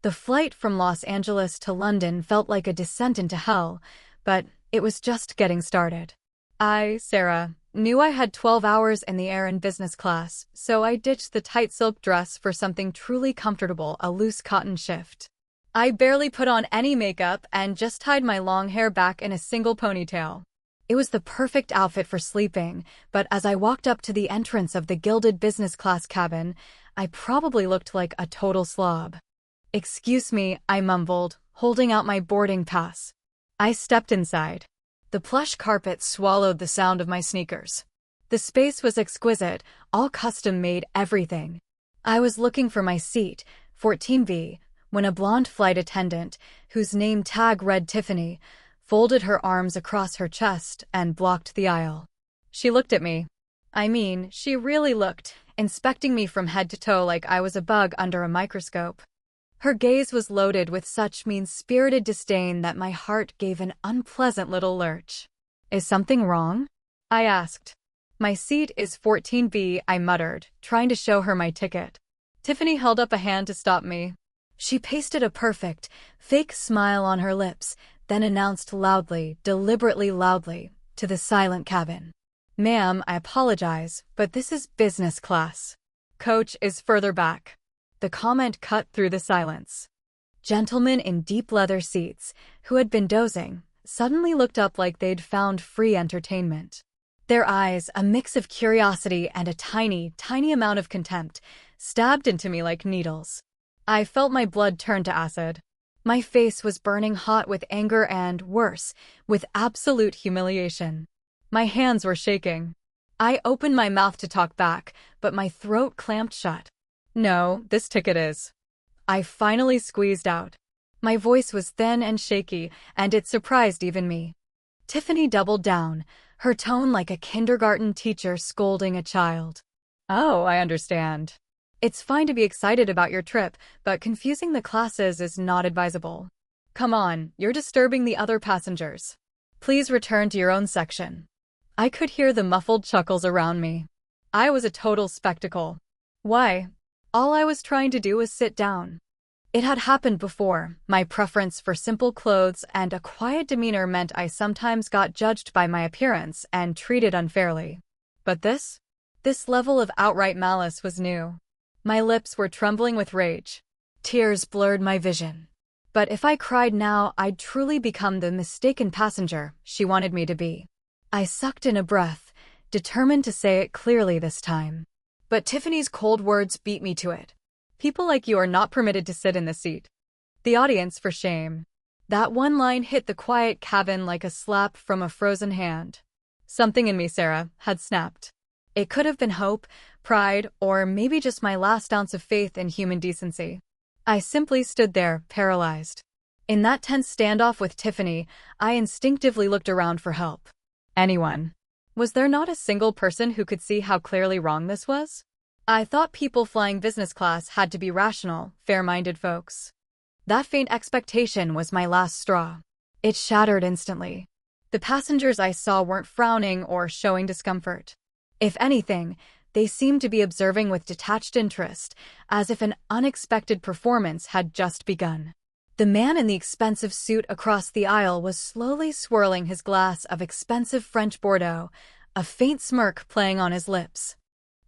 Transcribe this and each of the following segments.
The flight from Los Angeles to London felt like a descent into hell, but it was just getting started. Sarah, knew I had 12 hours in the air in business class, so I ditched the tight silk dress for something truly comfortable, a loose cotton shift. I barely put on any makeup and just tied my long hair back in a single ponytail. It was the perfect outfit for sleeping, but as I walked up to the entrance of the gilded business class cabin, I probably looked like a total slob. "Excuse me," I mumbled, holding out my boarding pass. I stepped inside. The plush carpet swallowed the sound of my sneakers. The space was exquisite, all custom-made everything. I was looking for my seat, 14B, when a blonde flight attendant, whose name tag read Tiffany, folded her arms across her chest and blocked the aisle. She looked at me. She really looked, inspecting me from head to toe like I was a bug under a microscope. Her gaze was loaded with such mean-spirited disdain that my heart gave an unpleasant little lurch. "Is something wrong?" I asked. "My seat is 14B, I muttered, trying to show her my ticket. Tiffany held up a hand to stop me. She pasted a perfect, fake smile on her lips, then announced loudly, deliberately loudly, to the silent cabin. "Ma'am, I apologize, but this is business class. Coach is further back." The comment cut through the silence. Gentlemen in deep leather seats, who had been dozing, suddenly looked up like they'd found free entertainment. Their eyes, a mix of curiosity and a tiny, tiny amount of contempt, stabbed into me like needles. I felt my blood turn to acid. My face was burning hot with anger and, worse, with absolute humiliation. My hands were shaking. I opened my mouth to talk back, but my throat clamped shut. "No, this ticket is." I finally squeezed out. My voice was thin and shaky, and it surprised even me. Tiffany doubled down, her tone like a kindergarten teacher scolding a child. "Oh, I understand. It's fine to be excited about your trip, but confusing the classes is not advisable. Come on, you're disturbing the other passengers. Please return to your own section." I could hear the muffled chuckles around me. I was a total spectacle. Why? All I was trying to do was sit down. It had happened before. My preference for simple clothes and a quiet demeanor meant I sometimes got judged by my appearance and treated unfairly. But this level of outright malice was new. My lips were trembling with rage. Tears blurred my vision. But if I cried now, I'd truly become the mistaken passenger she wanted me to be. I sucked in a breath, determined to say it clearly this time. But Tiffany's cold words beat me to it. "People like you are not permitted to sit in the seat." The audience for shame. That one line hit the quiet cabin like a slap from a frozen hand. Something in me, Sarah, had snapped. It could have been hope, pride, or maybe just my last ounce of faith in human decency. I simply stood there, paralyzed. In that tense standoff with Tiffany, I instinctively looked around for help. Anyone? Was there not a single person who could see how clearly wrong this was? I thought people flying business class had to be rational, fair-minded folks. That faint expectation was my last straw. It shattered instantly. The passengers I saw weren't frowning or showing discomfort. If anything, they seemed to be observing with detached interest, as if an unexpected performance had just begun. The man in the expensive suit across the aisle was slowly swirling his glass of expensive French Bordeaux, a faint smirk playing on his lips.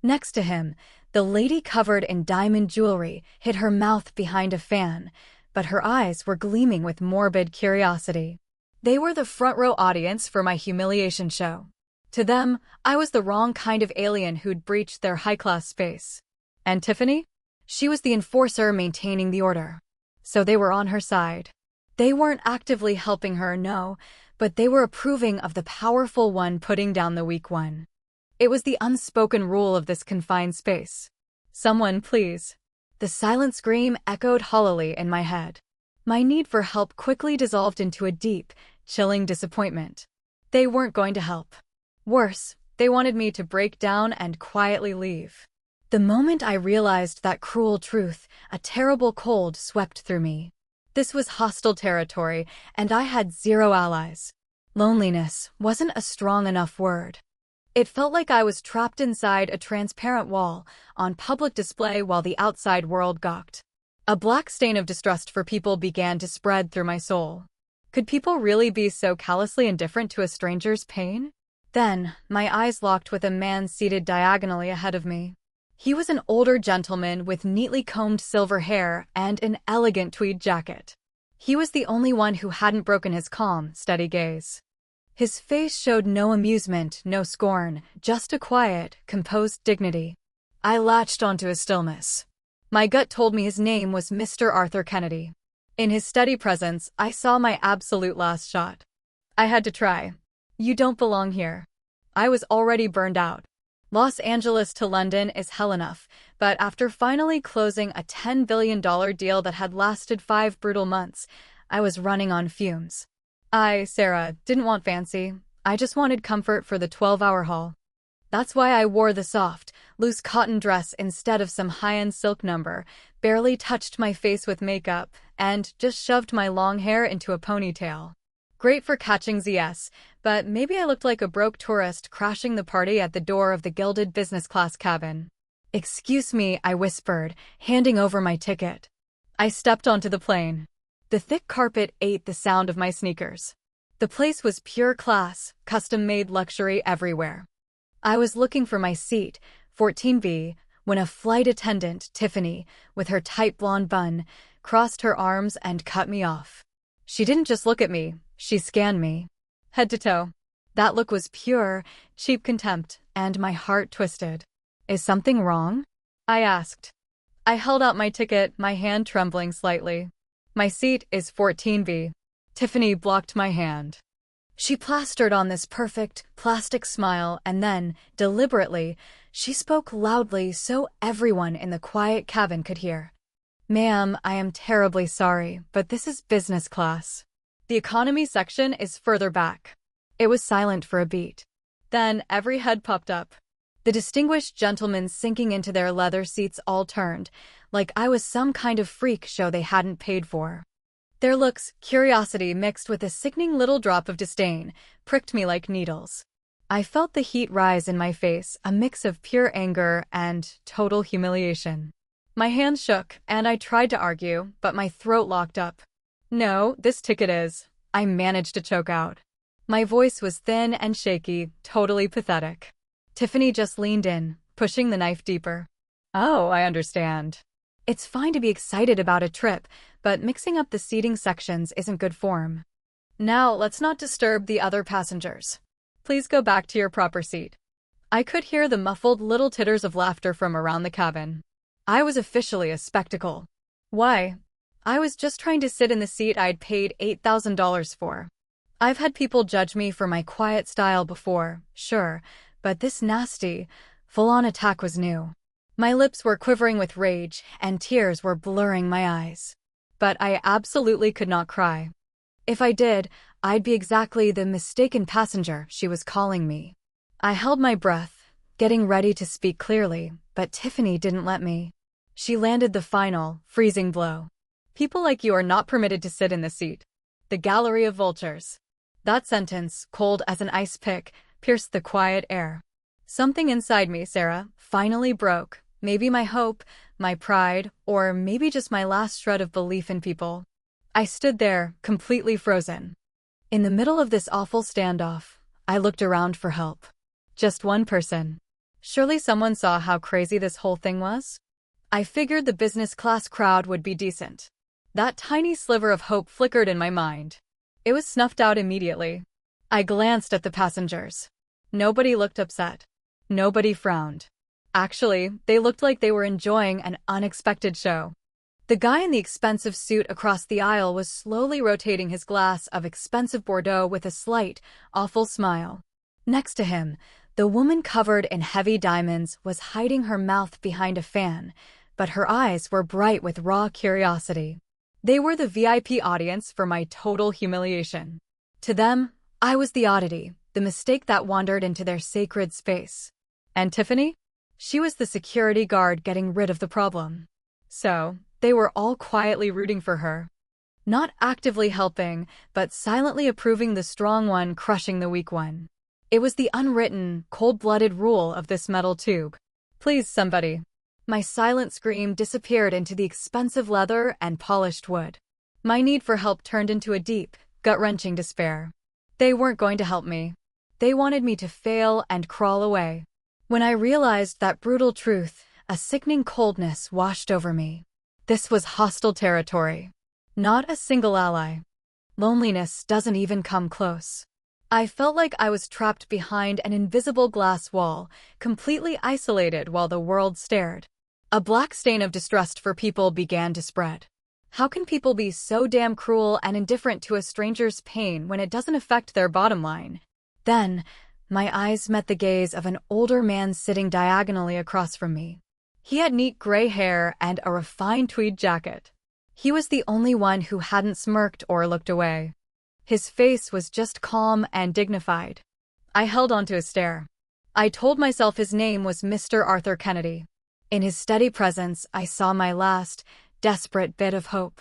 Next to him, the lady covered in diamond jewelry hid her mouth behind a fan, but her eyes were gleaming with morbid curiosity. They were the front-row audience for my humiliation show. To them, I was the wrong kind of alien who'd breached their high-class space. And Tiffany? She was the enforcer maintaining the order. So they were on her side. They weren't actively helping her, no, but they were approving of the powerful one putting down the weak one. It was the unspoken rule of this confined space. "Someone, please." The silent scream echoed hollowly in my head. My need for help quickly dissolved into a deep, chilling disappointment. They weren't going to help. Worse, they wanted me to break down and quietly leave. The moment I realized that cruel truth, a terrible cold swept through me. This was hostile territory, and I had zero allies. Loneliness wasn't a strong enough word. It felt like I was trapped inside a transparent wall, on public display while the outside world gawked. A black stain of distrust for people began to spread through my soul. Could people really be so callously indifferent to a stranger's pain? Then, my eyes locked with a man seated diagonally ahead of me. He was an older gentleman with neatly combed silver hair and an elegant tweed jacket. He was the only one who hadn't broken his calm, steady gaze. His face showed no amusement, no scorn, just a quiet, composed dignity. I latched onto his stillness. My gut told me his name was Mr. Arthur Kennedy. In his steady presence, I saw my absolute last shot. I had to try. You don't belong here. I was already burned out. Los Angeles to London is hell enough, but after finally closing a $10 billion deal that had lasted 5 brutal months, I was running on fumes. Sarah, didn't want fancy. I just wanted comfort for the 12-hour haul. That's why I wore the soft, loose cotton dress instead of some high-end silk number, barely touched my face with makeup, and just shoved my long hair into a ponytail. Great for catching ZS, but maybe I looked like a broke tourist crashing the party at the door of the gilded business class cabin. "Excuse me," I whispered, handing over my ticket. I stepped onto the plane. The thick carpet ate the sound of my sneakers. The place was pure class, custom-made luxury everywhere. I was looking for my seat, 14B, when a flight attendant, Tiffany, with her tight blonde bun, crossed her arms and cut me off. She didn't just look at me, she scanned me. Head to toe. That look was pure, cheap contempt, and my heart twisted. "Is something wrong?" I asked. I held out my ticket, my hand trembling slightly. "My seat is 14B. Tiffany blocked my hand. She plastered on this perfect, plastic smile and then, deliberately, she spoke loudly so everyone in the quiet cabin could hear. "Ma'am, I am terribly sorry, but this is business class. The economy section is further back." It was silent for a beat. Then every head popped up. The distinguished gentlemen sinking into their leather seats all turned, like I was some kind of freak show they hadn't paid for. Their looks, curiosity mixed with a sickening little drop of disdain, pricked me like needles. I felt the heat rise in my face, a mix of pure anger and total humiliation. My hands shook, and I tried to argue, but my throat locked up. "No, this ticket is," I managed to choke out. My voice was thin and shaky, totally pathetic. Tiffany just leaned in, pushing the knife deeper. "Oh, I understand. It's fine to be excited about a trip, but mixing up the seating sections isn't good form. Now, let's not disturb the other passengers. Please go back to your proper seat." I could hear the muffled little titters of laughter from around the cabin. I was officially a spectacle. Why? I was just trying to sit in the seat I'd paid $8,000 for. I've had people judge me for my quiet style before, sure, but this nasty, full-on attack was new. My lips were quivering with rage, and tears were blurring my eyes. But I absolutely could not cry. If I did, I'd be exactly the mistaken passenger she was calling me. I held my breath, getting ready to speak clearly, but Tiffany didn't let me. She landed the final, freezing blow. "People like you are not permitted to sit in the seat. The gallery of vultures." That sentence, cold as an ice pick, pierced the quiet air. Something inside me, Sarah, finally broke. Maybe my hope, my pride, or maybe just my last shred of belief in people. I stood there, completely frozen. In the middle of this awful standoff, I looked around for help. Just one person. Surely someone saw how crazy this whole thing was? I figured the business class crowd would be decent. That tiny sliver of hope flickered in my mind. It was snuffed out immediately. I glanced at the passengers. Nobody looked upset. Nobody frowned. Actually, they looked like they were enjoying an unexpected show. The guy in the expensive suit across the aisle was slowly rotating his glass of expensive Bordeaux with a slight, awful smile. Next to him, the woman covered in heavy diamonds was hiding her mouth behind a fan, but her eyes were bright with raw curiosity. They were the VIP audience for my total humiliation. To them, I was the oddity, the mistake that wandered into their sacred space. And Tiffany? She was the security guard getting rid of the problem. So, they were all quietly rooting for her. Not actively helping, but silently approving the strong one crushing the weak one. It was the unwritten, cold-blooded rule of this metal tube. "Please, somebody. My silent scream disappeared into the expensive leather and polished wood. My need for help turned into a deep, gut-wrenching despair. They weren't going to help me. They wanted me to fail and crawl away. When I realized that brutal truth, a sickening coldness washed over me. This was hostile territory. Not a single ally. Loneliness doesn't even come close. I felt like I was trapped behind an invisible glass wall, completely isolated while the world stared. A black stain of distrust for people began to spread. How can people be so damn cruel and indifferent to a stranger's pain when it doesn't affect their bottom line? Then, my eyes met the gaze of an older man sitting diagonally across from me. He had neat gray hair and a refined tweed jacket. He was the only one who hadn't smirked or looked away. His face was just calm and dignified. I held onto his stare. I told myself his name was Mr. Arthur Kennedy. In his steady presence, I saw my last, desperate bit of hope.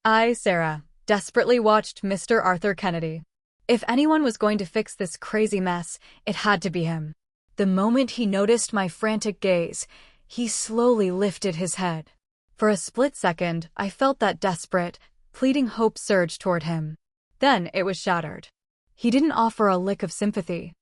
I, Sarah, desperately watched Mr. Arthur Kennedy. If anyone was going to fix this crazy mess, it had to be him. The moment he noticed my frantic gaze, he slowly lifted his head. For a split second, I felt that desperate, pleading hope surge toward him. Then it was shattered. He didn't offer a lick of sympathy.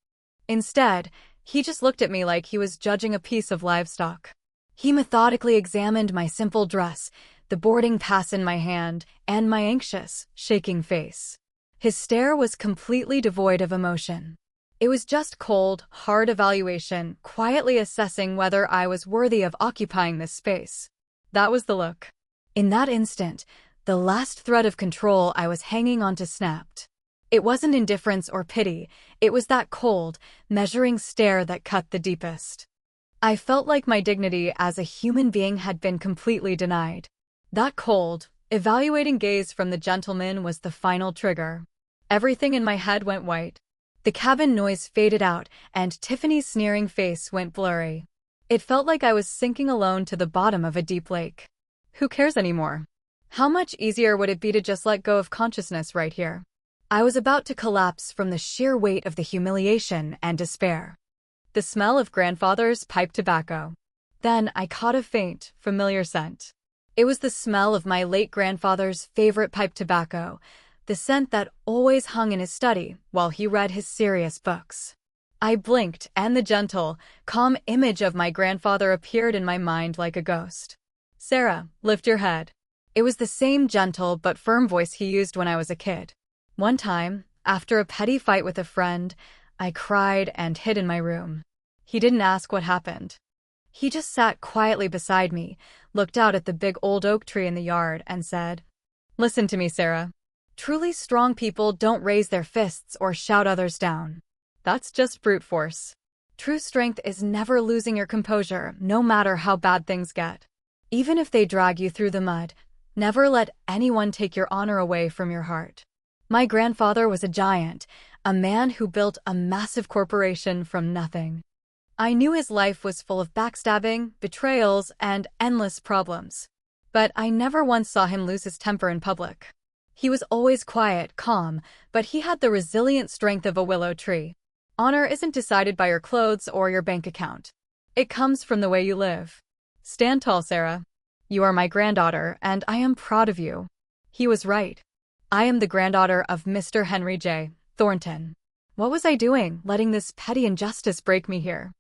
Instead, he just looked at me like he was judging a piece of livestock. He methodically examined my simple dress, the boarding pass in my hand, and my anxious, shaking face. His stare was completely devoid of emotion. It was just cold, hard evaluation, quietly assessing whether I was worthy of occupying this space. That was the look. In that instant, the last thread of control I was hanging onto snapped. It wasn't indifference or pity, it was that cold, measuring stare that cut the deepest. I felt like my dignity as a human being had been completely denied. That cold, evaluating gaze from the gentleman was the final trigger. Everything in my head went white. The cabin noise faded out, and Tiffany's sneering face went blurry. It felt like I was sinking alone to the bottom of a deep lake. Who cares anymore? How much easier would it be to just let go of consciousness right here? I was about to collapse from the sheer weight of the humiliation and despair. The smell of grandfather's pipe tobacco. Then I caught a faint, familiar scent. It was the smell of my late grandfather's favorite pipe tobacco, the scent that always hung in his study while he read his serious books. I blinked, and the gentle, calm image of my grandfather appeared in my mind like a ghost. "Sarah, lift your head." It was the same gentle but firm voice he used when I was a kid. One time, after a petty fight with a friend, I cried and hid in my room. He didn't ask what happened. He just sat quietly beside me, looked out at the big old oak tree in the yard, and said, "Listen to me, Sarah. Truly strong people don't raise their fists or shout others down. That's just brute force. True strength is never losing your composure, no matter how bad things get. Even if they drag you through the mud, never let anyone take your honor away from your heart." My grandfather was a giant, a man who built a massive corporation from nothing. I knew his life was full of backstabbing, betrayals, and endless problems. But I never once saw him lose his temper in public. He was always quiet, calm, but he had the resilient strength of a willow tree. Honor isn't decided by your clothes or your bank account. It comes from the way you live. Stand tall, Sarah. You are my granddaughter, and I am proud of you. He was right. I am the granddaughter of Mr. Henry J. Thornton. What was I doing, letting this petty injustice break me here?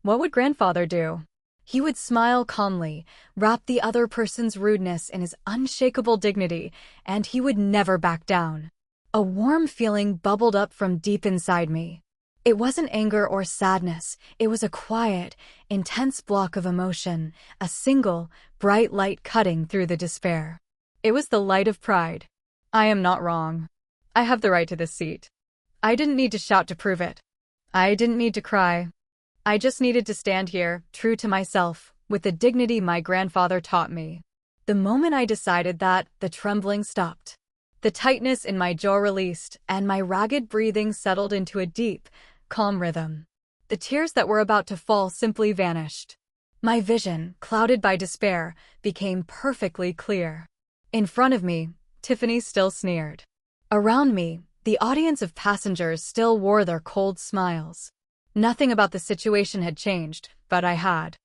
What would grandfather do? He would smile calmly, wrap the other person's rudeness in his unshakable dignity, and he would never back down. A warm feeling bubbled up from deep inside me. It wasn't anger or sadness, it was a quiet, intense block of emotion, a single, bright light cutting through the despair. It was the light of pride. I am not wrong. I have the right to this seat. I didn't need to shout to prove it. I didn't need to cry. I just needed to stand here, true to myself, with the dignity my grandfather taught me. The moment I decided that, the trembling stopped. The tightness in my jaw released, and my ragged breathing settled into a deep, calm rhythm. The tears that were about to fall simply vanished. My vision, clouded by despair, became perfectly clear. In front of me, Tiffany still sneered. Around me, the audience of passengers still wore their cold smiles. Nothing about the situation had changed, but I had.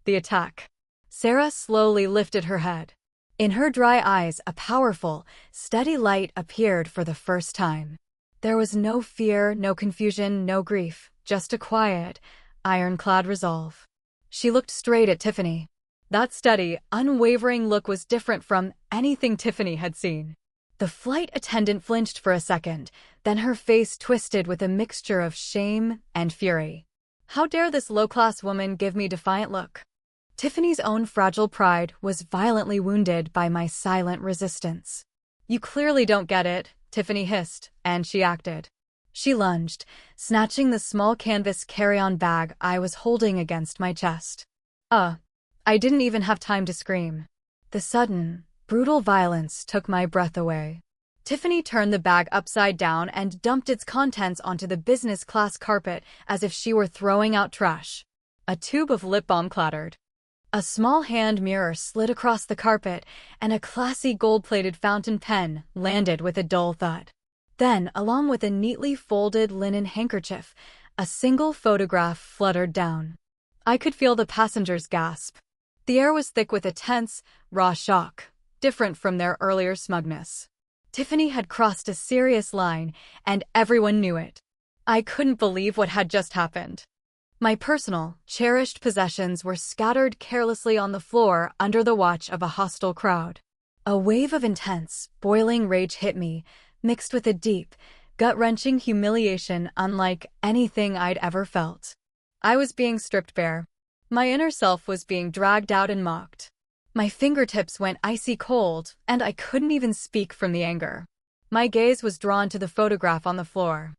The attack. Sara slowly lifted her head. In her dry eyes, a powerful, steady light appeared for the first time. There was no fear, no confusion, no grief, just a quiet, ironclad resolve. She looked straight at Tiffany. That steady, unwavering look was different from anything Tiffany had seen. The flight attendant flinched for a second, then her face twisted with a mixture of shame and fury. How dare this low-class woman give me a defiant look? Tiffany's own fragile pride was violently wounded by my silent resistance. You clearly don't get it, Tiffany hissed, and she acted. She lunged, snatching the small canvas carry-on bag I was holding against my chest. I didn't even have time to scream. The sudden, brutal violence took my breath away. Tiffany turned the bag upside down and dumped its contents onto the business class carpet as if she were throwing out trash. A tube of lip balm clattered. A small hand mirror slid across the carpet, and a classy gold-plated fountain pen landed with a dull thud. Then, along with a neatly folded linen handkerchief, a single photograph fluttered down. I could feel the passengers gasp. The air was thick with a tense, raw shock, different from their earlier smugness. Tiffany had crossed a serious line, and everyone knew it. I couldn't believe what had just happened. My personal, cherished possessions were scattered carelessly on the floor under the watch of a hostile crowd. A wave of intense, boiling rage hit me, mixed with a deep, gut-wrenching humiliation unlike anything I'd ever felt. I was being stripped bare. My inner self was being dragged out and mocked. My fingertips went icy cold, and I couldn't even speak from the anger. My gaze was drawn to the photograph on the floor.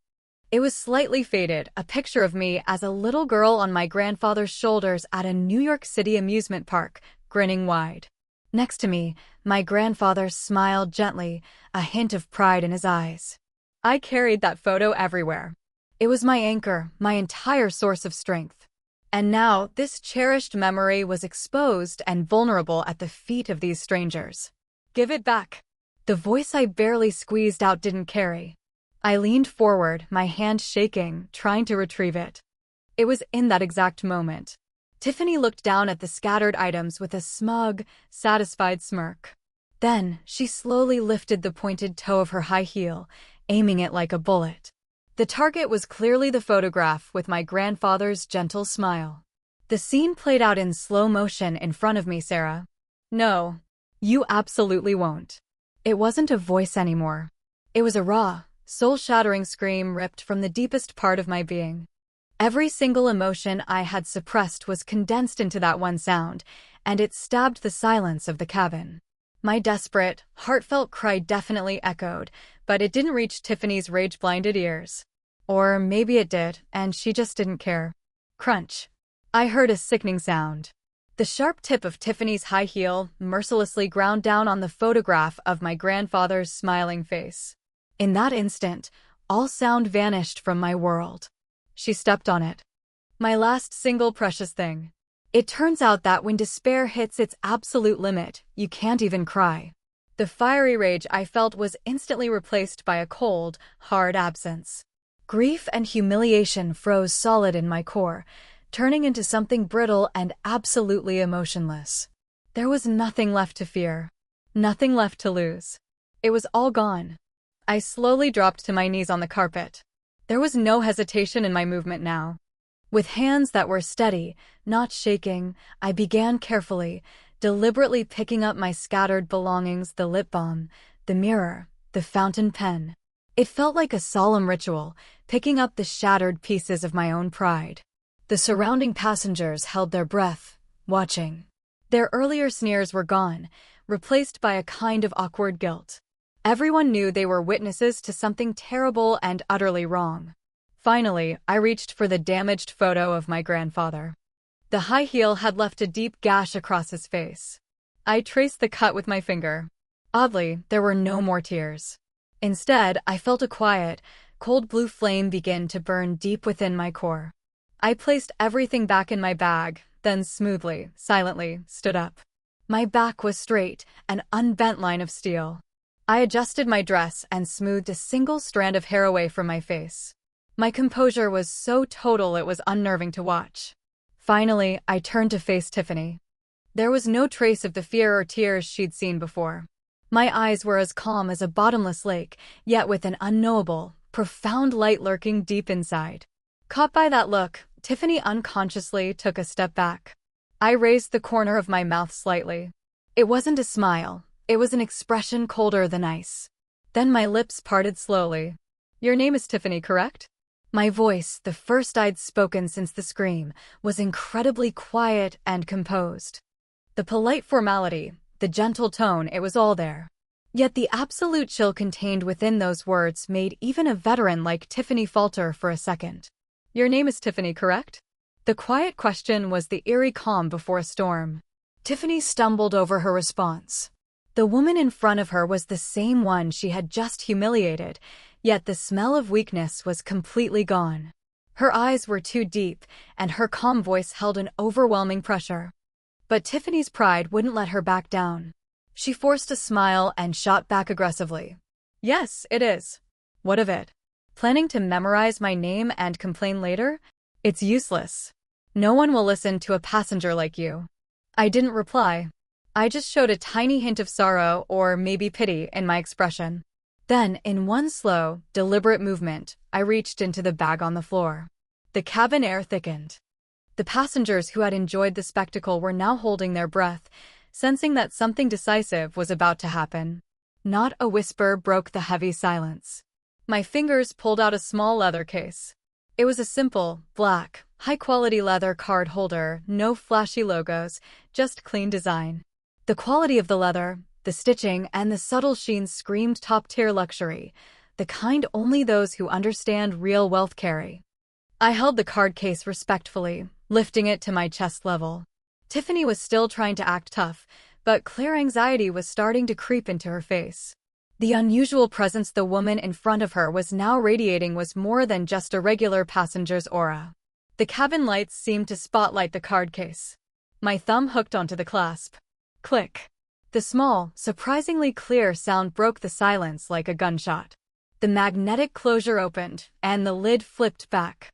It was slightly faded, a picture of me as a little girl on my grandfather's shoulders at a New York City amusement park, grinning wide. Next to me, my grandfather smiled gently, a hint of pride in his eyes. I carried that photo everywhere. It was my anchor, my entire source of strength. And now, this cherished memory was exposed and vulnerable at the feet of these strangers. Give it back. The voice I barely squeezed out didn't carry. I leaned forward, my hand shaking, trying to retrieve it. It was in that exact moment. Tiffany looked down at the scattered items with a smug, satisfied smirk. Then, she slowly lifted the pointed toe of her high heel, aiming it like a bullet. The target was clearly the photograph with my grandfather's gentle smile. The scene played out in slow motion in front of me, Sara. No, you absolutely won't. It wasn't a voice anymore. It was a raw, soul-shattering scream ripped from the deepest part of my being. Every single emotion I had suppressed was condensed into that one sound, and it stabbed the silence of the cabin. My desperate, heartfelt cry definitely echoed, but it didn't reach Tiffany's rage-blinded ears. Or maybe it did, and she just didn't care. Crunch. I heard a sickening sound. The sharp tip of Tiffany's high heel mercilessly ground down on the photograph of my grandfather's smiling face. In that instant, all sound vanished from my world. She stepped on it. My last single precious thing. It turns out that when despair hits its absolute limit, you can't even cry. The fiery rage I felt was instantly replaced by a cold, hard absence. Grief and humiliation froze solid in my core, turning into something brittle and absolutely emotionless. There was nothing left to fear. Nothing left to lose. It was all gone. I slowly dropped to my knees on the carpet. There was no hesitation in my movement now. With hands that were steady, not shaking, I began carefully, deliberately picking up my scattered belongings, the lip balm, the mirror, the fountain pen. It felt like a solemn ritual, picking up the shattered pieces of my own pride. The surrounding passengers held their breath, watching. Their earlier sneers were gone, replaced by a kind of awkward guilt. Everyone knew they were witnesses to something terrible and utterly wrong. Finally, I reached for the damaged photo of my grandfather. The high heel had left a deep gash across his face. I traced the cut with my finger. Oddly, there were no more tears. Instead, I felt a quiet, cold blue flame begin to burn deep within my core. I placed everything back in my bag, then smoothly, silently, stood up. My back was straight, an unbent line of steel. I adjusted my dress and smoothed a single strand of hair away from my face. My composure was so total it was unnerving to watch. Finally, I turned to face Tiffany. There was no trace of the fear or tears she'd seen before. My eyes were as calm as a bottomless lake, yet with an unknowable, profound light lurking deep inside. Caught by that look, Tiffany unconsciously took a step back. I raised the corner of my mouth slightly. It wasn't a smile, it was an expression colder than ice. Then my lips parted slowly. "Your name is Tiffany, correct?" My voice, the first I'd spoken since the scream, was incredibly quiet and composed. The polite formality, the gentle tone, it was all there. Yet the absolute chill contained within those words made even a veteran like Tiffany falter for a second. "Your name is Tiffany, correct?" The quiet question was the eerie calm before a storm. Tiffany stumbled over her response. The woman in front of her was the same one she had just humiliated, yet the smell of weakness was completely gone. Her eyes were too deep, and her calm voice held an overwhelming pressure. But Tiffany's pride wouldn't let her back down. She forced a smile and shot back aggressively. "Yes, it is." "What of it? Planning to memorize my name and complain later? It's useless. No one will listen to a passenger like you." I didn't reply. I just showed a tiny hint of sorrow or maybe pity in my expression. Then, in one slow, deliberate movement, I reached into the bag on the floor. The cabin air thickened. The passengers who had enjoyed the spectacle were now holding their breath, sensing that something decisive was about to happen. Not a whisper broke the heavy silence. My fingers pulled out a small leather case. It was a simple, black, high-quality leather card holder, no flashy logos, just clean design. The quality of the leather, the stitching, and the subtle sheen screamed top-tier luxury, the kind only those who understand real wealth carry. I held the card case respectfully, lifting it to my chest level. Tiffany was still trying to act tough, but clear anxiety was starting to creep into her face. The unusual presence the woman in front of her was now radiating was more than just a regular passenger's aura. The cabin lights seemed to spotlight the card case. My thumb hooked onto the clasp. Click. The small, surprisingly clear sound broke the silence like a gunshot. The magnetic closure opened, and the lid flipped back.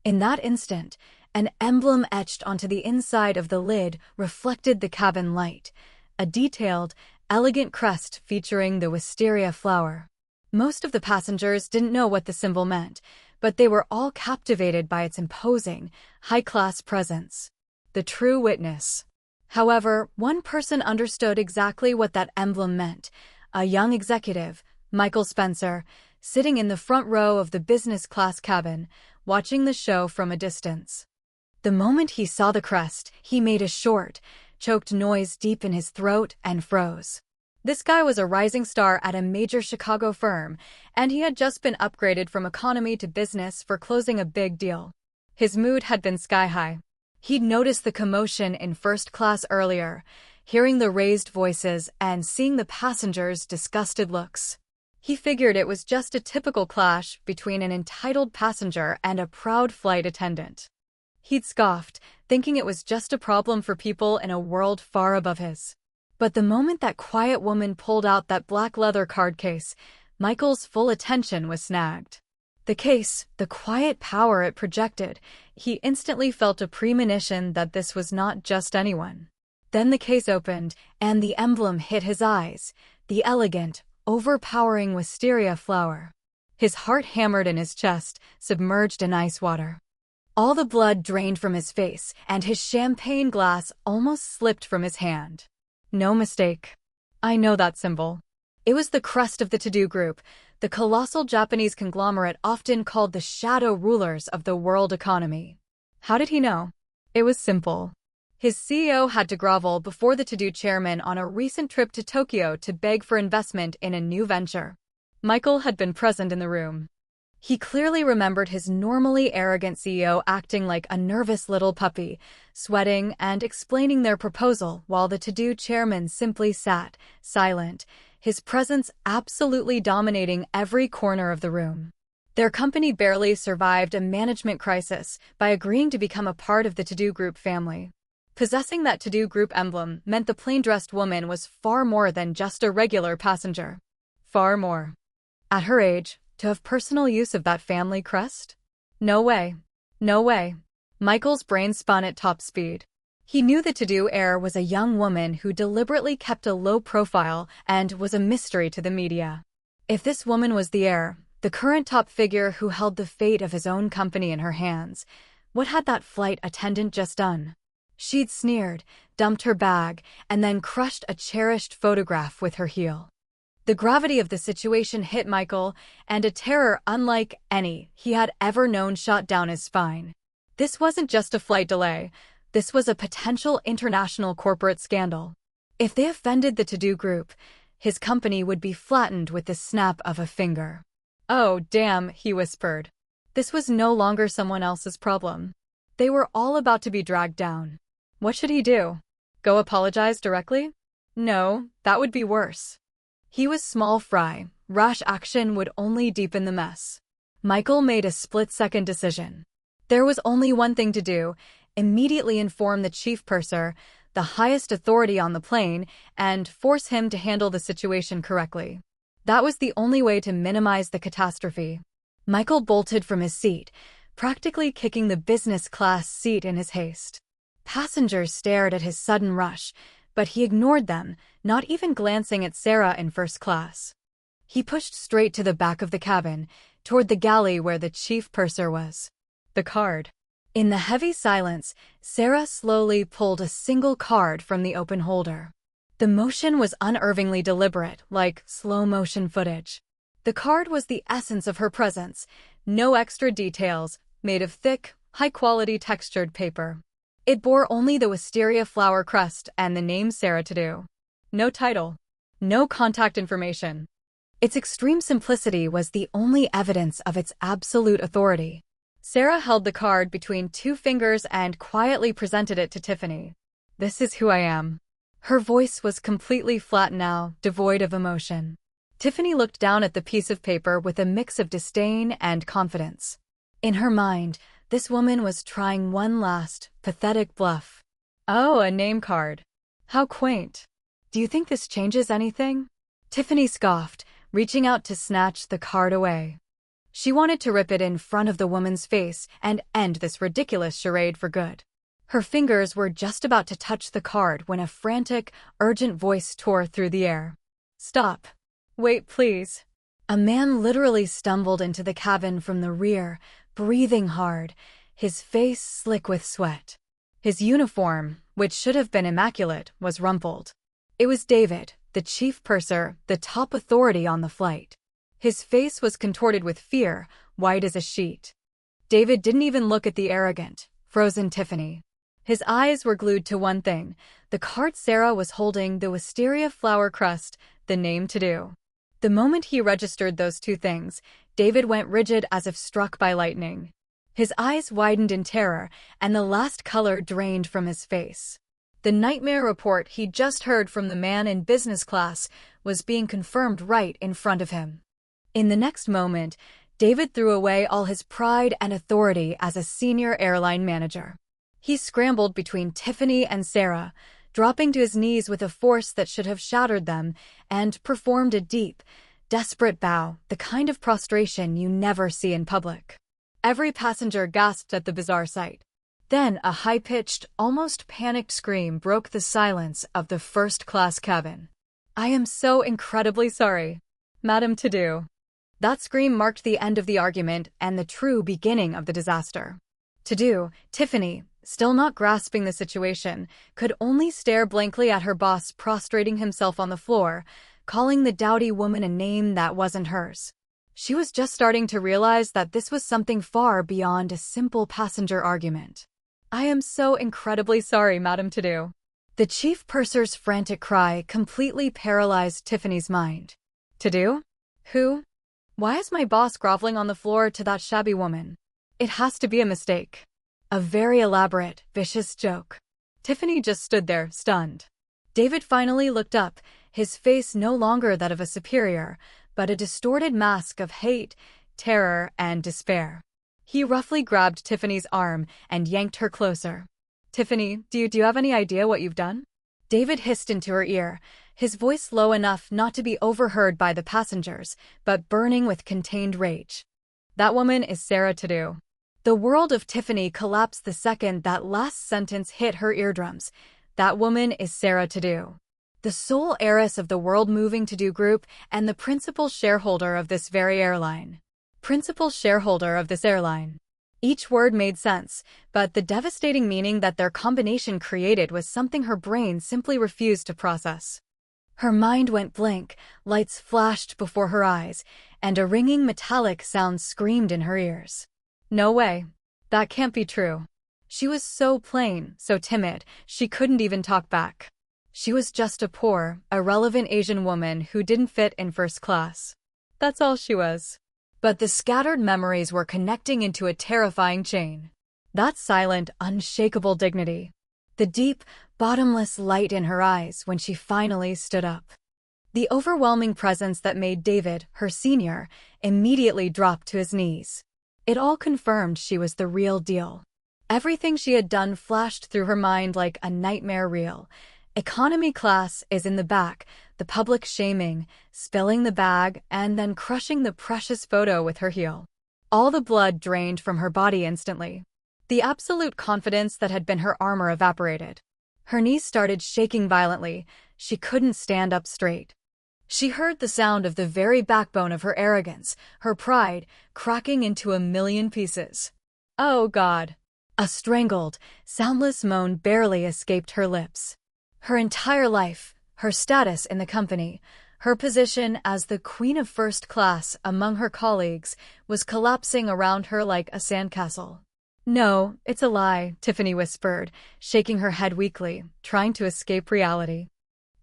In that instant, an emblem etched onto the inside of the lid reflected the cabin light, a detailed, elegant crest featuring the wisteria flower. Most of the passengers didn't know what the symbol meant, but they were all captivated by its imposing, high-class presence. The true witness. However, one person understood exactly what that emblem meant, a young executive, Michael Spencer, sitting in the front row of the business-class cabin, watching the show from a distance. The moment he saw the crest, he made a short, choked noise deep in his throat and froze. This guy was a rising star at a major Chicago firm, and he had just been upgraded from economy to business for closing a big deal. His mood had been sky-high. He'd noticed the commotion in first class earlier, hearing the raised voices and seeing the passengers' disgusted looks. He figured it was just a typical clash between an entitled passenger and a proud flight attendant. He'd scoffed, thinking it was just a problem for people in a world far above his. But the moment that quiet woman pulled out that black leather card case, Michael's full attention was snagged. The case, the quiet power it projected, he instantly felt a premonition that this was not just anyone. Then the case opened, and the emblem hit his eyes, the elegant, overpowering wisteria flower. His heart hammered in his chest, submerged in ice water. All the blood drained from his face, and his champagne glass almost slipped from his hand. No mistake. I know that symbol. It was the crest of the To-Do Group, the colossal Japanese conglomerate often called the shadow rulers of the world economy. How did he know? It was simple. His CEO had to grovel before the To-Do chairman on a recent trip to Tokyo to beg for investment in a new venture. Michael had been present in the room. He clearly remembered his normally arrogant CEO acting like a nervous little puppy, sweating and explaining their proposal while the To-Do chairman simply sat, silent, his presence absolutely dominating every corner of the room. Their company barely survived a management crisis by agreeing to become a part of the To-Do Group family. Possessing that To-Do Group emblem meant the plain-dressed woman was far more than just a regular passenger. Far more. At her age, to have personal use of that family crest? No way. No way. Michael's brain spun at top speed. He knew the to-do heir was a young woman who deliberately kept a low profile and was a mystery to the media. If this woman was the heir, the current top figure who held the fate of his own company in her hands, what had that flight attendant just done? She'd sneered, dumped her bag, and then crushed a cherished photograph with her heel. The gravity of the situation hit Michael, and a terror unlike any he had ever known shot down his spine. This wasn't just a flight delay. This was a potential international corporate scandal. If they offended the to-do group, his company would be flattened with the snap of a finger. "Oh, damn," he whispered. This was no longer someone else's problem. They were all about to be dragged down. What should he do? Go apologize directly? No, that would be worse. He was small fry. Rash action would only deepen the mess. Michael made a split-second decision. There was only one thing to do: immediately inform the chief purser, the highest authority on the plane, and force him to handle the situation correctly. That was the only way to minimize the catastrophe. Michael bolted from his seat, practically kicking the business class seat in his haste. Passengers stared at his sudden rush, but he ignored them, not even glancing at Sara in first class. He pushed straight to the back of the cabin, toward the galley where the chief purser was. The card. In the heavy silence, Sara slowly pulled a single card from the open holder. The motion was unnervingly deliberate, like slow-motion footage. The card was the essence of her presence, no extra details, made of thick, high-quality textured paper. It bore only the wisteria flower crest and the name Sara Todo. No title. No contact information. Its extreme simplicity was the only evidence of its absolute authority. Sara held the card between two fingers and quietly presented it to Tiffany. "This is who I am." Her voice was completely flat now, devoid of emotion. Tiffany looked down at the piece of paper with a mix of disdain and confidence. In her mind, this woman was trying one last, pathetic bluff. "Oh, a name card. How quaint. Do you think this changes anything?" Tiffany scoffed, reaching out to snatch the card away. She wanted to rip it in front of the woman's face and end this ridiculous charade for good. Her fingers were just about to touch the card when a frantic, urgent voice tore through the air. "Stop. Wait, please." A man literally stumbled into the cabin from the rear, breathing hard, his face slick with sweat. His uniform, which should have been immaculate, was rumpled. It was David, the chief purser, the top authority on the flight. His face was contorted with fear, white as a sheet. David didn't even look at the arrogant, frozen Tiffany. His eyes were glued to one thing: the card Sara was holding, the wisteria flower crust, the name To-Do. The moment he registered those two things, David went rigid as if struck by lightning. His eyes widened in terror, and the last color drained from his face. The nightmare report he'd just heard from the man in business class was being confirmed right in front of him. In the next moment, David threw away all his pride and authority as a senior airline manager. He scrambled between Tiffany and Sara, dropping to his knees with a force that should have shattered them, and performed a deep, desperate bow, the kind of prostration you never see in public. Every passenger gasped at the bizarre sight. Then a high-pitched, almost panicked scream broke the silence of the first-class cabin. "I am so incredibly sorry, Madam To-Do." That scream marked the end of the argument and the true beginning of the disaster. To-Do, Tiffany, still not grasping the situation, could only stare blankly at her boss prostrating himself on the floor, calling the dowdy woman a name that wasn't hers. She was just starting to realize that this was something far beyond a simple passenger argument. "I am so incredibly sorry, Madam To-Do." The chief purser's frantic cry completely paralyzed Tiffany's mind. "To-Do? Who? Why is my boss groveling on the floor to that shabby woman? It has to be a mistake. A very elaborate, vicious joke." Tiffany just stood there, stunned. David finally looked up, his face no longer that of a superior, but a distorted mask of hate, terror, and despair. He roughly grabbed Tiffany's arm and yanked her closer. "Tiffany, do you have any idea what you've done?" David hissed into her ear, his voice low enough not to be overheard by the passengers, but burning with contained rage. "That woman is Sara To-Do. The world of Tiffany collapsed the second that last sentence hit her eardrums. That woman is Sara Todo, the sole heiress of the world-moving To-Do group and the principal shareholder of this very airline. Principal shareholder of this airline. Each word made sense, but the devastating meaning that their combination created was something her brain simply refused to process. Her mind went blank, lights flashed before her eyes, and a ringing metallic sound screamed in her ears. No way. That can't be true. She was so plain, so timid, she couldn't even talk back. She was just a poor, irrelevant Asian woman who didn't fit in first class. That's all she was. But the scattered memories were connecting into a terrifying chain. That silent, unshakable dignity. The deep, bottomless light in her eyes when she finally stood up. The overwhelming presence that made David, her senior, immediately drop to his knees. It all confirmed she was the real deal. Everything she had done flashed through her mind like a nightmare reel. Economy class is in the back, the public shaming, spilling the bag, and then crushing the precious photo with her heel. All the blood drained from her body instantly. The absolute confidence that had been her armor evaporated. Her knees started shaking violently. She couldn't stand up straight. She heard the sound of the very backbone of her arrogance, her pride, cracking into a million pieces. Oh God! A strangled, soundless moan barely escaped her lips. Her entire life, her status in the company, her position as the queen of first class among her colleagues was collapsing around her like a sandcastle. No, it's a lie, Tiffany whispered, shaking her head weakly, trying to escape reality.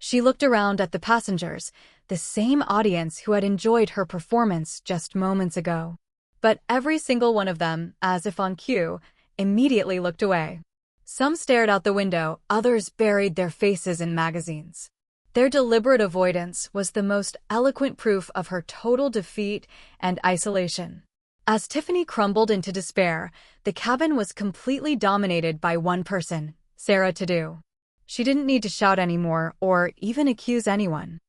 She looked around at the passengers, the same audience who had enjoyed her performance just moments ago. But every single one of them, as if on cue, immediately looked away. Some stared out the window, others buried their faces in magazines. Their deliberate avoidance was the most eloquent proof of her total defeat and isolation. As Tiffany crumbled into despair, the cabin was completely dominated by one person, Sara Todo. She didn't need to shout anymore or even accuse anyone.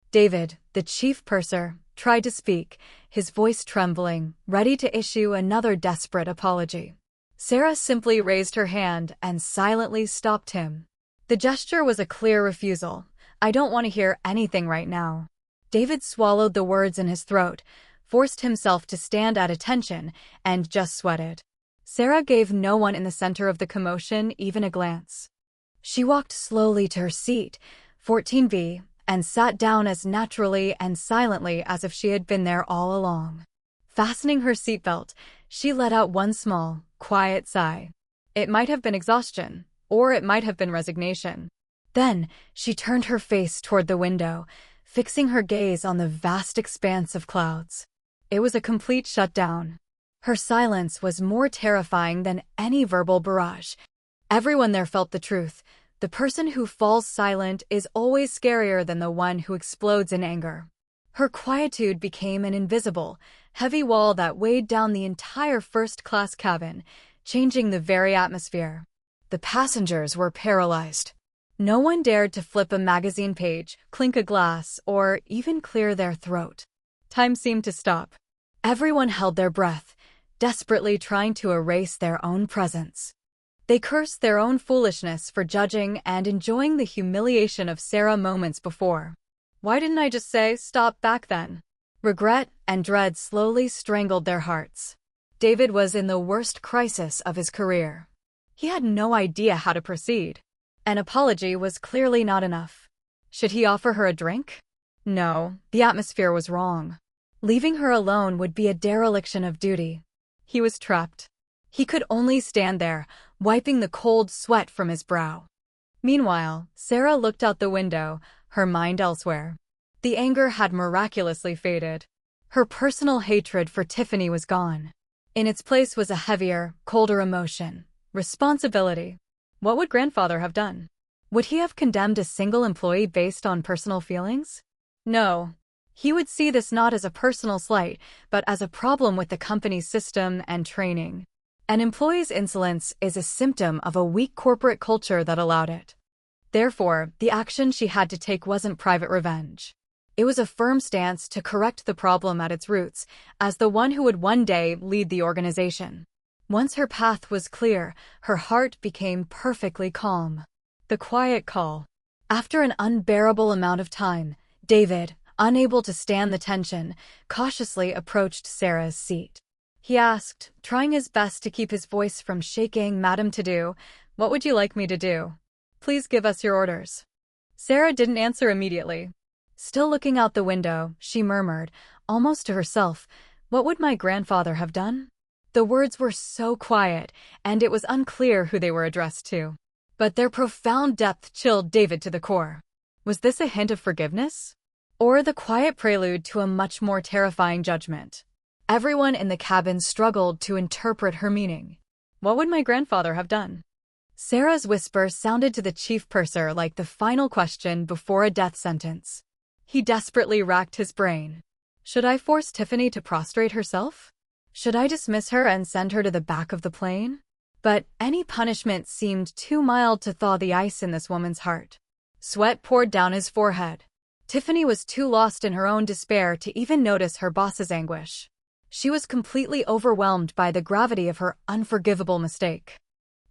David, the chief purser, tried to speak, his voice trembling, ready to issue another desperate apology. Sara simply raised her hand and silently stopped him. The gesture was a clear refusal. I don't want to hear anything right now. David swallowed the words in his throat, forced himself to stand at attention, and just sweated. Sara gave no one in the center of the commotion even a glance. She walked slowly to her seat, 14B, and sat down as naturally and silently as if she had been there all along. Fastening her seatbelt, she let out one small, quiet sigh. It might have been exhaustion, or it might have been resignation. Then, she turned her face toward the window, fixing her gaze on the vast expanse of clouds. It was a complete shutdown. Her silence was more terrifying than any verbal barrage. Everyone there felt the truth. The person who falls silent is always scarier than the one who explodes in anger. Her quietude became an invisible, heavy wall that weighed down the entire first-class cabin, changing the very atmosphere. The passengers were paralyzed. No one dared to flip a magazine page, clink a glass, or even clear their throat. Time seemed to stop. Everyone held their breath, desperately trying to erase their own presence. They cursed their own foolishness for judging and enjoying the humiliation of Sara moments before. Why didn't I just say stop back then? Regret and dread slowly strangled their hearts. David was in the worst crisis of his career. He had no idea how to proceed. An apology was clearly not enough. Should he offer her a drink? No, the atmosphere was wrong. Leaving her alone would be a dereliction of duty. He was trapped. He could only stand there, wiping the cold sweat from his brow. Meanwhile, Sara looked out the window, her mind elsewhere. The anger had miraculously faded. Her personal hatred for Tiffany was gone. In its place was a heavier, colder emotion. Responsibility. What would grandfather have done? Would he have condemned a single employee based on personal feelings? No. He would see this not as a personal slight, but as a problem with the company's system and training. An employee's insolence is a symptom of a weak corporate culture that allowed it. Therefore, the action she had to take wasn't private revenge. It was a firm stance to correct the problem at its roots, as the one who would one day lead the organization. Once her path was clear, her heart became perfectly calm. The quiet call. After an unbearable amount of time, David, unable to stand the tension, cautiously approached Sarah's seat. He asked, trying his best to keep his voice from shaking, "Madam To-Do, what would you like me to do? Please give us your orders." Sara didn't answer immediately. Still looking out the window, she murmured, almost to herself, "What would my grandfather have done?" The words were so quiet, and it was unclear who they were addressed to. But their profound depth chilled David to the core. Was this a hint of forgiveness? Or the quiet prelude to a much more terrifying judgment? Everyone in the cabin struggled to interpret her meaning. What would my grandfather have done? Sarah's whisper sounded to the chief purser like the final question before a death sentence. He desperately racked his brain. Should I force Tiffany to prostrate herself? Should I dismiss her and send her to the back of the plane? But any punishment seemed too mild to thaw the ice in this woman's heart. Sweat poured down his forehead. Tiffany was too lost in her own despair to even notice her boss's anguish. She was completely overwhelmed by the gravity of her unforgivable mistake.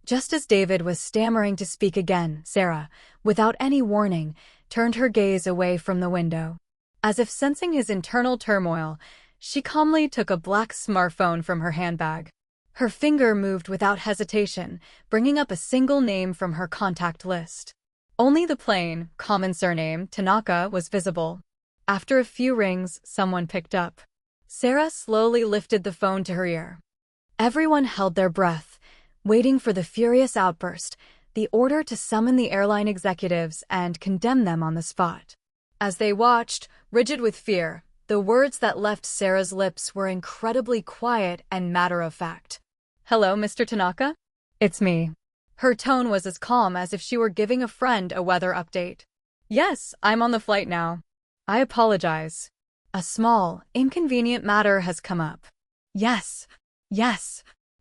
Just as David was stammering to speak again, Sara, without any warning, turned her gaze away from the window. As if sensing his internal turmoil, she calmly took a black smartphone from her handbag. Her finger moved without hesitation, bringing up a single name from her contact list. Only the plain, common surname, Tanaka, was visible. After a few rings, someone picked up. Sara slowly lifted the phone to her ear. Everyone held their breath, waiting for the furious outburst, the order to summon the airline executives and condemn them on the spot. As they watched, rigid with fear, the words that left Sara's lips were incredibly quiet and matter-of-fact. "Hello, Mr. Tanaka? It's me." Her tone was as calm as if she were giving a friend a weather update. "Yes, I'm on the flight now. I apologize. A small, inconvenient matter has come up." Yes,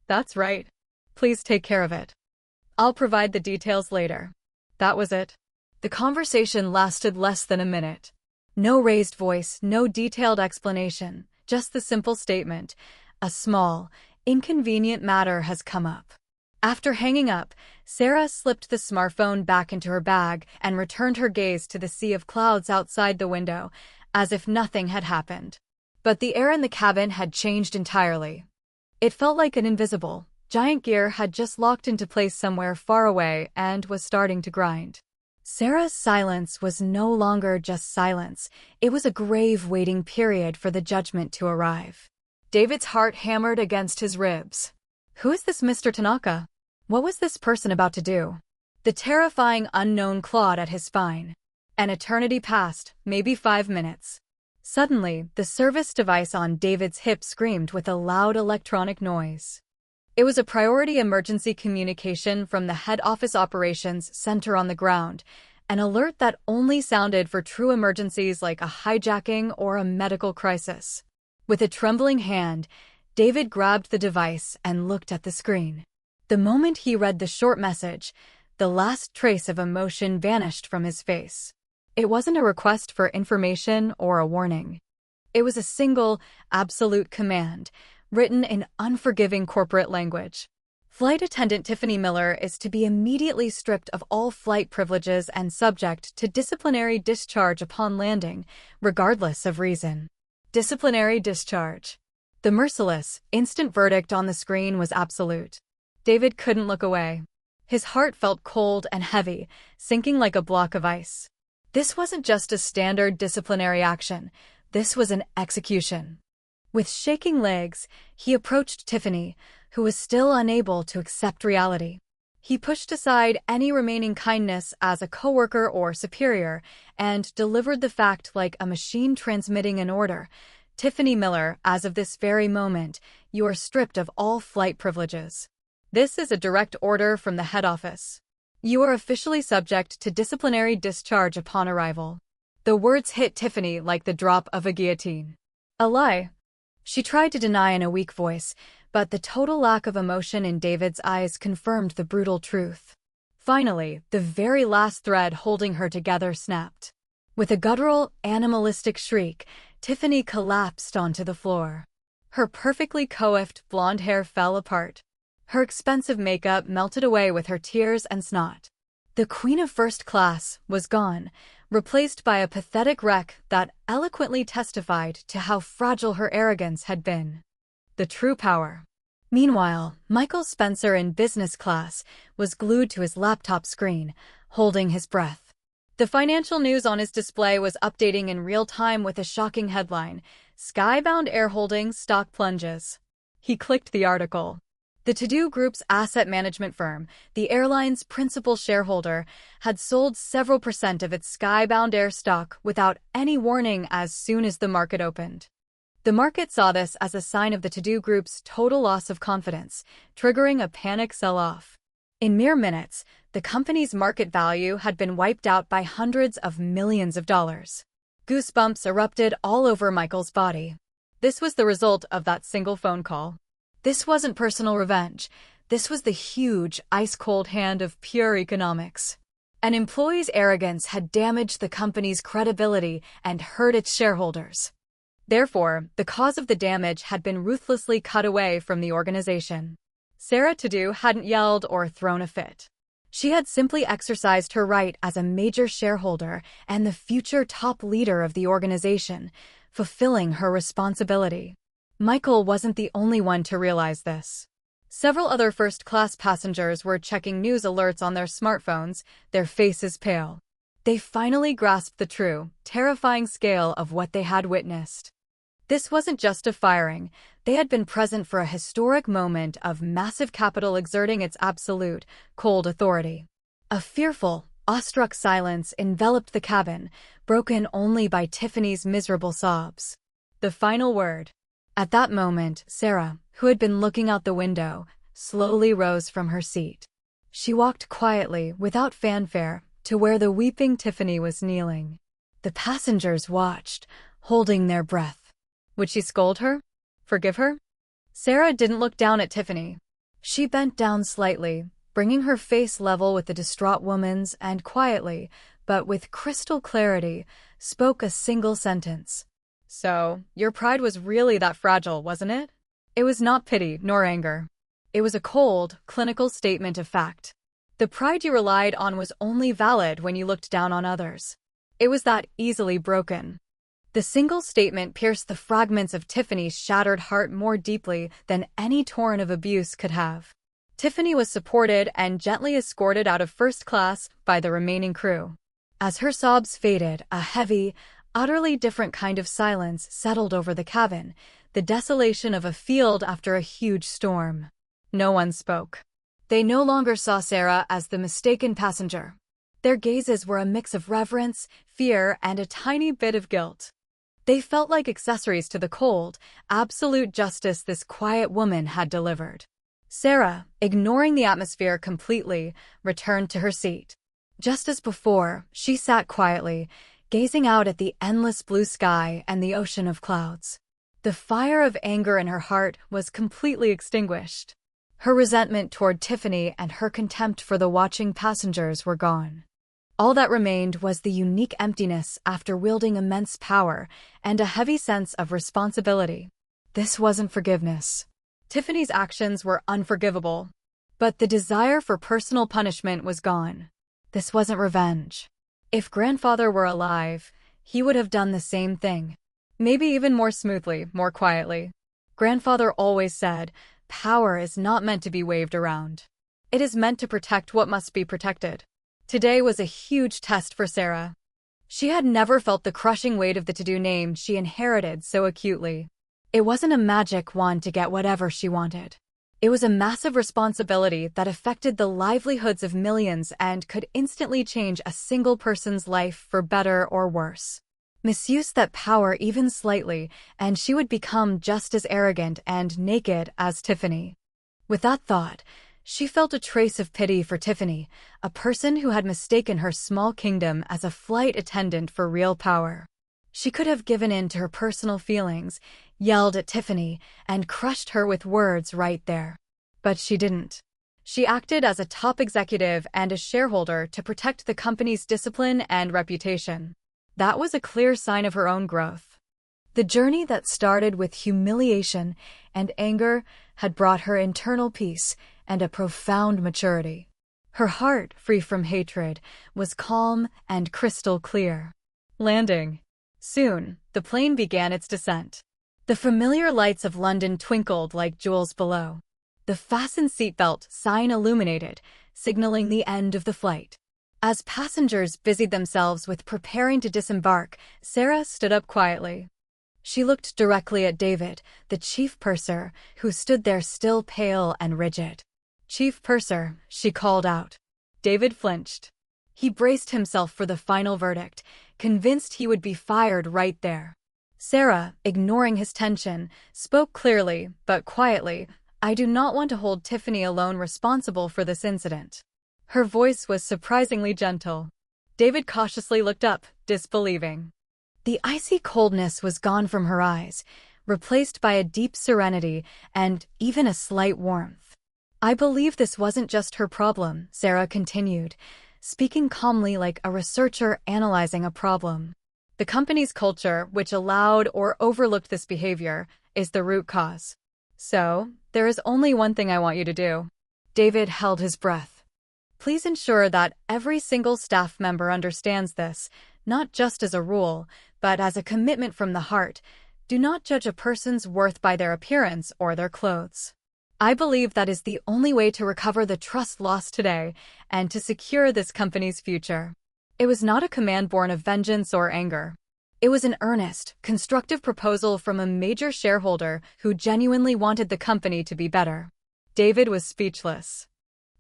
that's right. Please take care of it. I'll provide the details later." That was it. The conversation lasted less than a minute. No raised voice, no detailed explanation, just the simple statement, "A small, inconvenient matter has come up." After hanging up, Sara slipped the smartphone back into her bag and returned her gaze to the sea of clouds outside the window, as if nothing had happened. But the air in the cabin had changed entirely. It felt like an invisible, giant gear had just locked into place somewhere far away and was starting to grind. Sara's silence was no longer just silence, it was a grave waiting period for the judgment to arrive. David's heart hammered against his ribs. Who is this Mr. Tanaka? What was this person about to do? The terrifying unknown clawed at his spine. An eternity passed, maybe 5 minutes. Suddenly, the service device on David's hip screamed with a loud electronic noise. It was a priority emergency communication from the head office operations center on the ground, an alert that only sounded for true emergencies like a hijacking or a medical crisis. With a trembling hand, David grabbed the device and looked at the screen. The moment he read the short message, the last trace of emotion vanished from his face. It wasn't a request for information or a warning. It was a single, absolute command, written in unforgiving corporate language. Flight attendant Tiffany Miller is to be immediately stripped of all flight privileges and subject to disciplinary discharge upon landing, regardless of reason. Disciplinary discharge. The merciless, instant verdict on the screen was absolute. David couldn't look away. His heart felt cold and heavy, sinking like a block of ice. This wasn't just a standard disciplinary action. This was an execution. With shaking legs, he approached Tiffany, who was still unable to accept reality. He pushed aside any remaining kindness as a coworker or superior and delivered the fact like a machine transmitting an order. "Tiffany Miller, as of this very moment, you are stripped of all flight privileges. This is a direct order from the head office. You are officially subject to disciplinary discharge upon arrival." The words hit Tiffany like the drop of a guillotine. A lie. She tried to deny in a weak voice, but the total lack of emotion in David's eyes confirmed the brutal truth. Finally, the very last thread holding her together snapped. With a guttural, animalistic shriek, Tiffany collapsed onto the floor. Her perfectly coiffed blonde hair fell apart. Her expensive makeup melted away with her tears and snot. The queen of first class was gone, replaced by a pathetic wreck that eloquently testified to how fragile her arrogance had been. The true power. Meanwhile, Michael Spencer in business class was glued to his laptop screen, holding his breath. The financial news on his display was updating in real time with a shocking headline: Skybound Air Holdings stock plunges. He clicked the article. The To-Do Group's asset management firm, the airline's principal shareholder, had sold several percent of its Skybound Air stock without any warning as soon as the market opened. The market saw this as a sign of the To-Do Group's total loss of confidence, triggering a panic sell-off. In mere minutes, the company's market value had been wiped out by hundreds of millions of dollars. Goosebumps erupted all over Michael's body. This was the result of that single phone call. This wasn't personal revenge. This was the huge, ice-cold hand of pure economics. An employee's arrogance had damaged the company's credibility and hurt its shareholders. Therefore, the cause of the damage had been ruthlessly cut away from the organization. Sara Todo hadn't yelled or thrown a fit. She had simply exercised her right as a major shareholder and the future top leader of the organization, fulfilling her responsibility. Michael wasn't the only one to realize this. Several other first-class passengers were checking news alerts on their smartphones, their faces pale. They finally grasped the true, terrifying scale of what they had witnessed. This wasn't just a firing. They had been present for a historic moment of massive capital exerting its absolute, cold authority. A fearful, awestruck silence enveloped the cabin, broken only by Tiffany's miserable sobs. The final word. At that moment, Sara, who had been looking out the window, slowly rose from her seat. She walked quietly, without fanfare, to where the weeping Tiffany was kneeling. The passengers watched, holding their breath. Would she scold her? Forgive her? Sara didn't look down at Tiffany. She bent down slightly, bringing her face level with the distraught woman's, and quietly, but with crystal clarity, spoke a single sentence. So, your pride was really that fragile, wasn't it? It was not pity nor anger. It was a cold, clinical statement of fact. The pride you relied on was only valid when you looked down on others. It was that easily broken. The single statement pierced the fragments of Tiffany's shattered heart more deeply than any torrent of abuse could have. Tiffany was supported and gently escorted out of first class by the remaining crew. As her sobs faded, a heavy, utterly different kind of silence settled over the cabin, the desolation of a field after a huge storm. No one spoke. They no longer saw Sara as the mistaken passenger. Their gazes were a mix of reverence, fear, and a tiny bit of guilt. They felt like accessories to the cold, absolute justice this quiet woman had delivered. Sara, ignoring the atmosphere completely, returned to her seat. Just as before, she sat quietly, gazing out at the endless blue sky and the ocean of clouds. The fire of anger in her heart was completely extinguished. Her resentment toward Tiffany and her contempt for the watching passengers were gone. All that remained was the unique emptiness after wielding immense power and a heavy sense of responsibility. This wasn't forgiveness. Tiffany's actions were unforgivable. But the desire for personal punishment was gone. This wasn't revenge. If grandfather were alive, he would have done the same thing. Maybe even more smoothly, more quietly. Grandfather always said, power is not meant to be waved around. It is meant to protect what must be protected. Today was a huge test for Sara. She had never felt the crushing weight of the To-Do name she inherited so acutely. It wasn't a magic wand to get whatever she wanted. It was a massive responsibility that affected the livelihoods of millions and could instantly change a single person's life for better or worse. Misuse that power even slightly, and she would become just as arrogant and naked as Tiffany. With that thought, she felt a trace of pity for Tiffany, a person who had mistaken her small kingdom as a flight attendant for real power. She could have given in to her personal feelings, yelled at Tiffany, and crushed her with words right there. But she didn't. She acted as a top executive and a shareholder to protect the company's discipline and reputation. That was a clear sign of her own growth. The journey that started with humiliation and anger had brought her internal peace and a profound maturity. Her heart, free from hatred, was calm and crystal clear. Landing. Soon, the plane began its descent. The familiar lights of London twinkled like jewels below. The fastened seatbelt sign illuminated, signaling the end of the flight. As passengers busied themselves with preparing to disembark, Sara stood up quietly. She looked directly at David, the chief purser, who stood there still pale and rigid. "Chief Purser," she called out. David flinched. He braced himself for the final verdict, convinced he would be fired right there. Sara, ignoring his tension, spoke clearly, but quietly, "I do not want to hold Tiffany alone responsible for this incident." Her voice was surprisingly gentle. David cautiously looked up, disbelieving. The icy coldness was gone from her eyes, replaced by a deep serenity and even a slight warmth. "I believe this wasn't just her problem," Sara continued, speaking calmly like a researcher analyzing a problem. "The company's culture, which allowed or overlooked this behavior, is the root cause. So, there is only one thing I want you to do." David held his breath. "Please ensure that every single staff member understands this, not just as a rule, but as a commitment from the heart. Do not judge a person's worth by their appearance or their clothes. I believe that is the only way to recover the trust lost today and to secure this company's future." It was not a command born of vengeance or anger. It was an earnest, constructive proposal from a major shareholder who genuinely wanted the company to be better. David was speechless.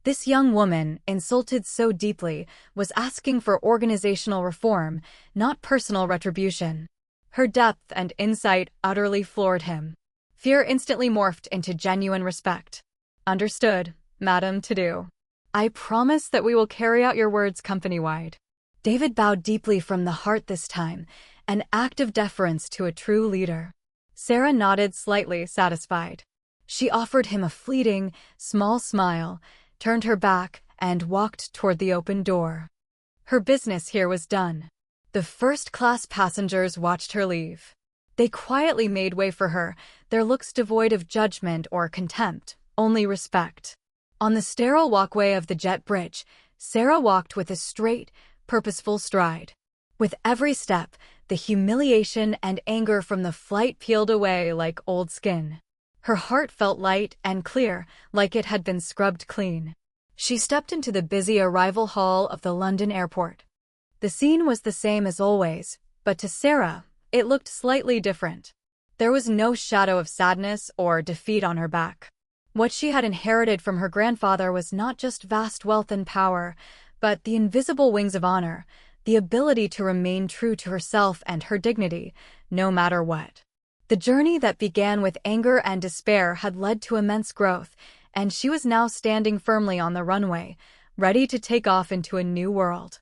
This young woman, insulted so deeply, was asking for organizational reform, not personal retribution. Her depth and insight utterly floored him. Fear instantly morphed into genuine respect. "Understood, Madam To-Do. I promise that we will carry out your words company-wide." David bowed deeply from the heart this time, an act of deference to a true leader. Sara nodded slightly, satisfied. She offered him a fleeting, small smile, turned her back, and walked toward the open door. Her business here was done. The first-class passengers watched her leave. They quietly made way for her, their looks devoid of judgment or contempt, only respect. On the sterile walkway of the jet bridge, Sara walked with a straight, purposeful stride. With every step, the humiliation and anger from the flight peeled away like old skin. Her heart felt light and clear, like it had been scrubbed clean. She stepped into the busy arrival hall of the London airport. The scene was the same as always, but to Sara, it looked slightly different. There was no shadow of sadness or defeat on her back. What she had inherited from her grandfather was not just vast wealth and power, but the invisible wings of honor, the ability to remain true to herself and her dignity, no matter what. The journey that began with anger and despair had led to immense growth, and she was now standing firmly on the runway, ready to take off into a new world.